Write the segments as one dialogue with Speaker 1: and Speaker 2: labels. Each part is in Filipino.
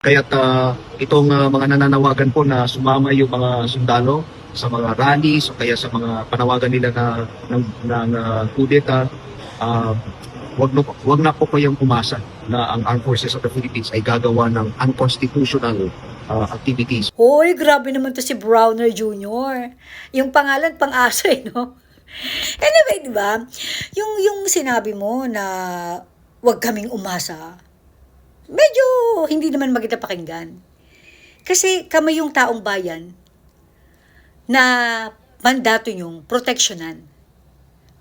Speaker 1: Kaya't itong mga nananawagan po na sumama yung mga sundalo sa mga rallies o kaya sa mga panawagan nila ng kudeta, wag na po kayong umasa na ang Armed Forces of the Philippines ay gagawa ng unconstitutional activities.
Speaker 2: Hoy, grabe naman to si Browner Jr. Yung pangalan pang-aso no? Anyway, di ba? Yung sinabi mo na wag kaming umasa, medyo hindi naman maganda pakinggan. Kasi kami yung taong bayan na mandato nyong proteksyonan.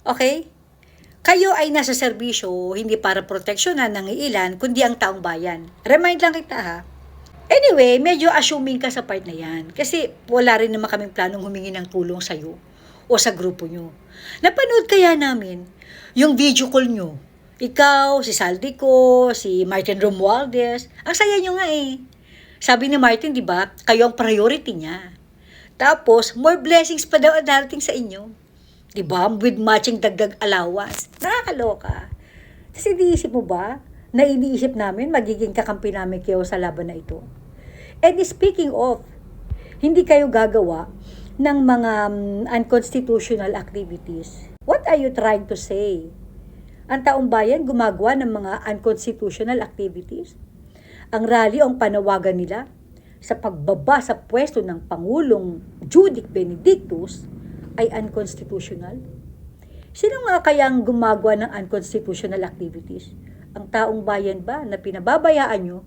Speaker 2: Okay? Kayo ay nasa serbisyo hindi para proteksyonan ng ilan, kundi ang taong bayan. Remind lang kita ha. Anyway, medyo assuming ka sa part na yan. Kasi wala rin naman kaming planong humingi ng tulong sa'yo o sa grupo nyo. Napanood kaya namin yung video call nyo. Ikaw, si Saldico, si Martin Romualdez. Ang saya nyo nga eh. Sabi ni Martin, di ba, kayo ang priority niya. Tapos, more blessings pa daw ang darating sa inyo. Di ba? With matching dagdag allowance. Nakakaloka. Tapos iniisip mo ba na iniisip namin magiging kakampi namin kayo sa laban na ito? And speaking of, hindi kayo gagawa ng mga unconstitutional activities. What are you trying to say? Ang taong bayan gumagawa ng mga unconstitutional activities. Ang rally ang panawagan nila sa pagbaba sa pwesto ng Pangulong Judic Benedictus ay unconstitutional. Sino nga kayang gumagawa ng unconstitutional activities? Ang taong bayan ba na pinababayaan nyo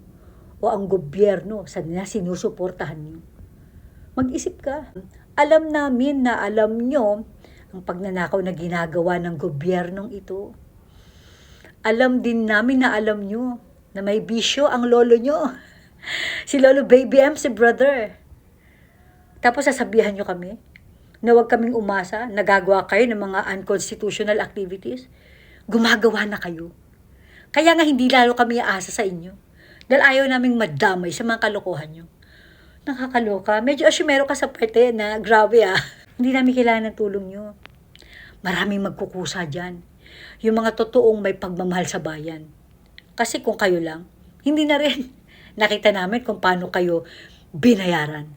Speaker 2: o ang gobyerno sa sinusuportahan nyo? Mag-isip ka. Alam namin na alam nyo ang pagnanakaw na ginagawa ng gobyernong ito. Alam din namin na alam nyo na may bisyo ang lolo nyo. Si Lolo Baby M, si brother. Tapos sasabihan nyo kami na huwag kaming umasa, nagagawa kayo ng mga unconstitutional activities. Gumagawa na kayo. Kaya nga hindi lalo kami aasa sa inyo. Dahil ayaw naming madamay sa mga kalokohan nyo. Nakakaloka. Medyo asyumero ka sa parte na grabe Hindi namin kailangan ng tulong nyo. Maraming magkukusa dyan. Yung mga totoong may pagmamahal sa bayan. Kasi kung kayo lang, hindi na rin. Nakita namin kung paano kayo binayaran.